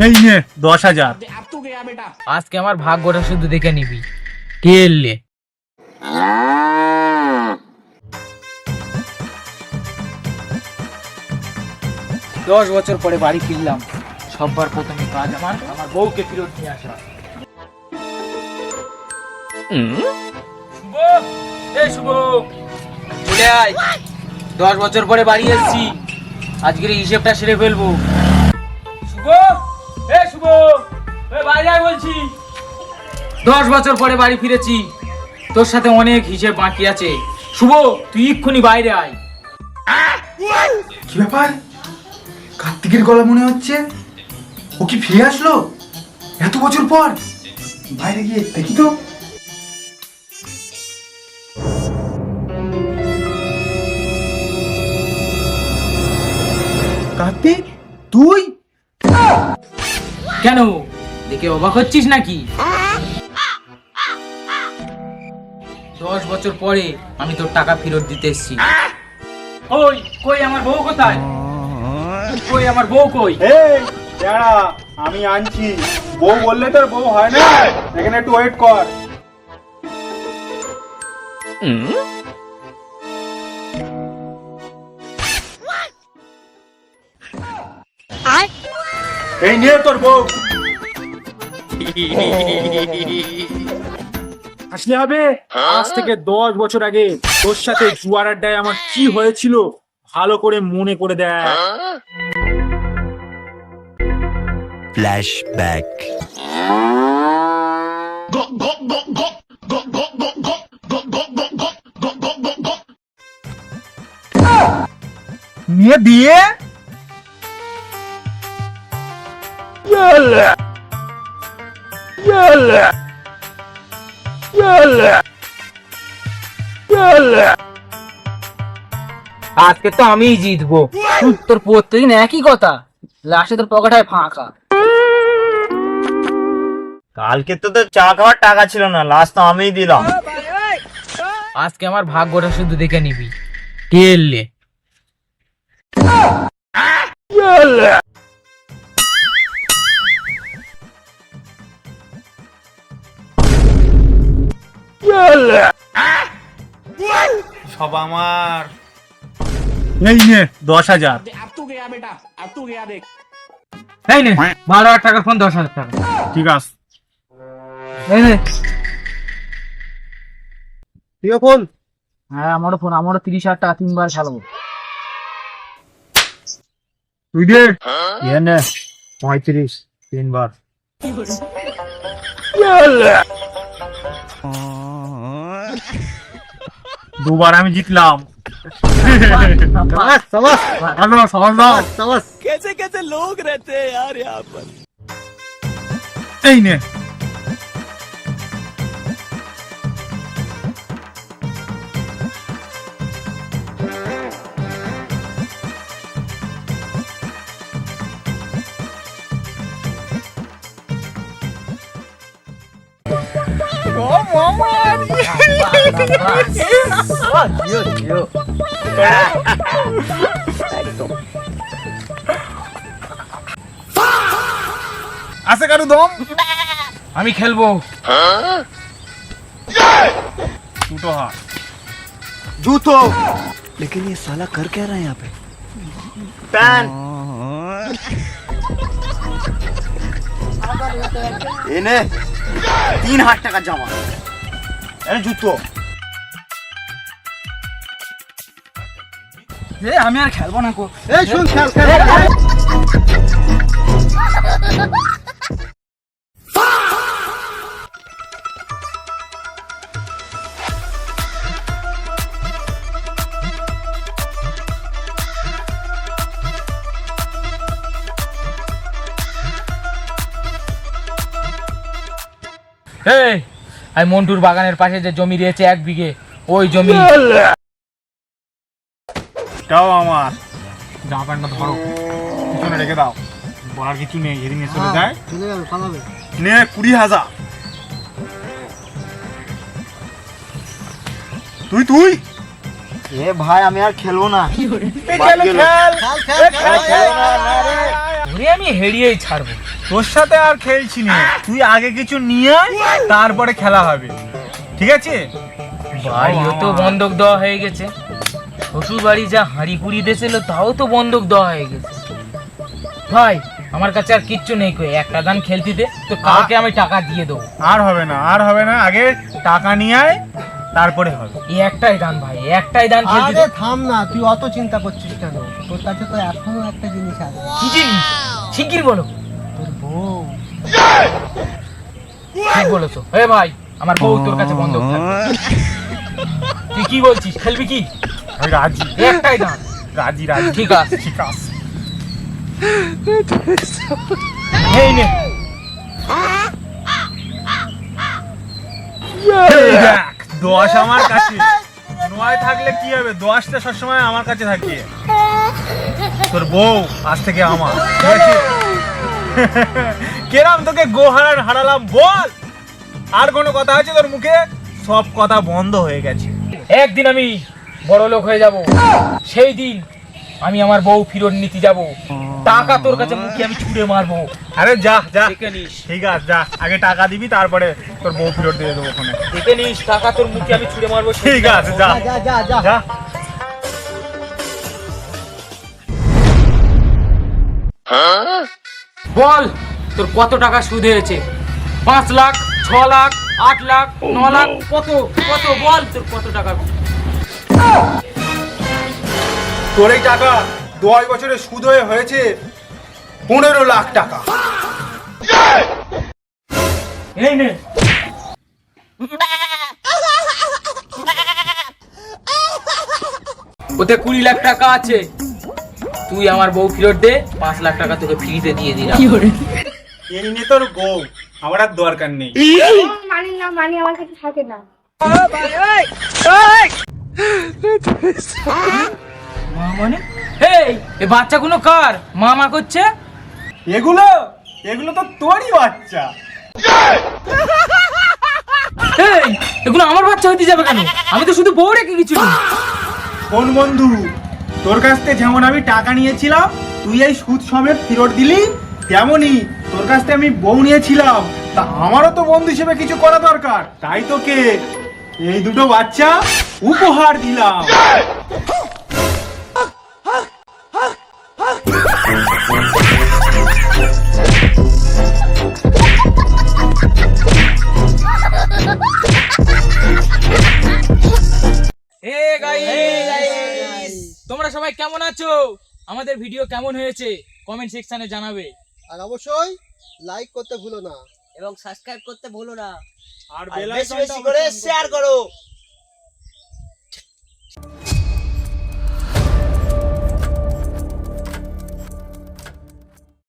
এই নে 10,000। আজকে আমার ভাগ্যটা শুধু দেখে নিবি কে এলে। 10 বছর পরে বাড়ি ফিরলাম। সববার প্রথমে কাজ আমার বউকে ফিরত নিয়ে আসা। শুভ, এই শুভ, চলে আয়। 10 বছর পরে বাড়ি এসেছি, আজকের এই হিসেবটা সেরে ফেলবো। শুভ, এই শুভ, এই বাইরে আয় বলছি। 10 বছর পরে বাড়ি ফিরেছি, তোর সাথে অনেক হিসেব বাকি আছে। শুভ, তুই এক্ষুনি বাইরে আয়। কি ব্যাপার? কার্তিকের গলা মনে হচ্ছে। ও কি ফিরে আসলো এত বছর পর? বাইরে গিয়ে দেখি তো। কার্তিক, তুই? কেন, দেখে অবাক হচ্ছিস নাকি? 10 বছর পরে আমি তোর টাকা ফেরত দিতে এসেছি। কই কই আমার বউ কোথায়? কই আমার বউ কই? এই যারা আমি আনছি। বউ বললে তোর বউ হয় না, এখানে একটু ওয়েট কর। এই নিয়ে তোর বউ। আসলে হবে। আজ থেকে 10 বছর আগে তোর সাথে জুয়ার আড্ডায় আমার কি হয়েছিল ভালো করে মনে করে দেখ। Flashback. নিয়ে দিয়ে আজকে তো আমিই জিতবো। তোর প্রত্যেকদিন একই কথা, লাস্টে তোর পকেটায় ফাঁকা। কালকে তো তোর চা খাওয়ার টাকা ছিল না, লাস্ট তো আমিই দিলাম। আজকে আমার ভাগ্যটা শুধু দেখে নিবি কে এলে। সব আমার। এই নে 10,000। এই নে 12,000 টাকার ফোন, 10,000 টাকা। ঠিক আছে। এই নে। তুইও ফোন। হ্যাঁ আমারও ফোন, আমারও 30,000 টাকা 3 বার খেলবো। তুই দে। ইয়ে নে 35 3 বার। দুবার আমি জিতলাম। कैसे कैसे लोग रहते हैं यार यहाँ पर। এই নে। আছে কারু দম? আমি খেলবো। দুটো হাত। জুতো, लेकिन ये साला कर क्या रहा है यहाँ पे? প্যান্ট, এনে 3,000 টাকা জামা, এনে জুতো। আমি আর খেলবো না কো। এই শুন, খেল খেল। এই আমি মন্টুর বাগানের পাশে যে জমি রয়েছে 1 বিঘে, ওই জমি। তাও আমার জামা প্যান্টটা ধরো, পিছনে রেখে দাও। বলার কিছু নেই, এদিকে চলে যায়। চলে যাবে, পালাবে। নে 20,000। তুই তুই এ ভাই আমি আর খেলবো না। খেল খেল খেল খেল। ঘুরে আমি আমি হেরিয়েই ছাড়বো। তোর সাথে আর খেলছি না, তুই আগে কিছু নিয়ে আয়, তারপরে খেলা হবে, ঠিক আছে? বাড়িও তো বন্ধক দেওয়া হয়ে গেছে, শ্বশুর বাড়ি যা হাঁড়ি পুড়ি দিয়েছিল তাও তো বন্ধক দেওয়া হয়ে গেছে। ভাই আমার কাছে আর কিচ্ছু নেই, কই একটা দান খেলতে দে, তো কালকে আমি টাকা দিয়ে দেবো। আর হবে না, আর হবে না, আগে টাকা নিয়ে আয়, তারপরে হবে। এই একটাই দান ভাই, একটাই দান খেলতে দে। আরে থাম না, তুই অত চিন্তা করছিস কেন? তোর কাছে তো এখনো একটা জিনিস আছে, কি জিনিস? শিগগির বলো। তোর বউ। ঠিক বলেছো। এ ভাই আমার বউ তোর কাছে বন্ধক থাকবে। তুই কি বলছিস, খেলবি কি? আমি রাজি, একটাই দান। রাজি রাজি। ঠিক আছে। ঠিক আছে। এই নে। এই দেখ, 10 আমার কাছে, 9 থাকলে কি হবে? 10টা সবসময় আমার কাছে থাকে। তোর বউ আজ থেকে আমার, ঠিক আছে? কেরাম তোকে হারালাম বল? আর কোনো কথা আছে তোর মুখে? সব কথা বন্ধ হয়ে গেছে। একদিন আমি বড় লোক হয়ে যাব, সেই দিন আমি আমার বউ ফিরত নিতে যাব, টাকা তোর কাছে মুখে আমি ছুঁড়ে মারবো। আরে যা যা, দেখে নিস, ঠিক আছে যা, আগে টাকা দিবি, তারপরে তোর বউ ফেরত দিয়ে দেবো ওখানে। দেখে নিস, টাকা তোর মুখে আমি ছুঁড়ে মারবো। ঠিক আছে যা যা যা যা। যা। বল তোর কত টাকা সুদ হয়েছে? 5 লাখ, 6 লাখ, 8 লাখ, 9 লাখ, কত কত বল তোর কত টাকা? তোর এই টাকা 10 বছরে সুদ হয়েছে 15 লাখ টাকা। এই নে। ওতে 20 লাখ টাকা আছে, তুই আমার বউ ফেরত দে, 5 লাখ টাকা তোকে ফ্রিতে দিয়ে দিলাম। এই নে তোর বউ, আমার আর দরকার নেই। মানি না, মানি আমার কাছে থাকে না। মা মানে? এই এই বাচ্চাগুলো কার? মামা করছে। এগুলো এগুলো তো তোরই বাচ্চা। এই এগুলো আমার বাচ্চা হতে যাবে কেন? আমি তো শুধু বউ রেখে কিছু না। কোন বন্ধু? তোর কাছ থেকে যেমন আমি টাকা নিয়েছিলাম, তুই এই সুদ সমেত ফেরত দিলি, তেমনই তোর কাছ থেকে আমি বউ নিয়েছিলাম, তা আমারও তো বন্ধু হিসেবে কিছু করা দরকার, তাই তোকে এই দুটো বাচ্চা উপহার দিলাম। হে গাইস, তোমরা সবাই কেমন আছো? আমাদের ভিডিও কেমন হয়েছে কমেন্ট সেকশনে জানাবে, আর অবশ্যই লাইক করতে ভুলো না। এবং সাবস্ক্রাইব করতে ভুলো না, আর বেশি বেশি করে শেয়ার করো।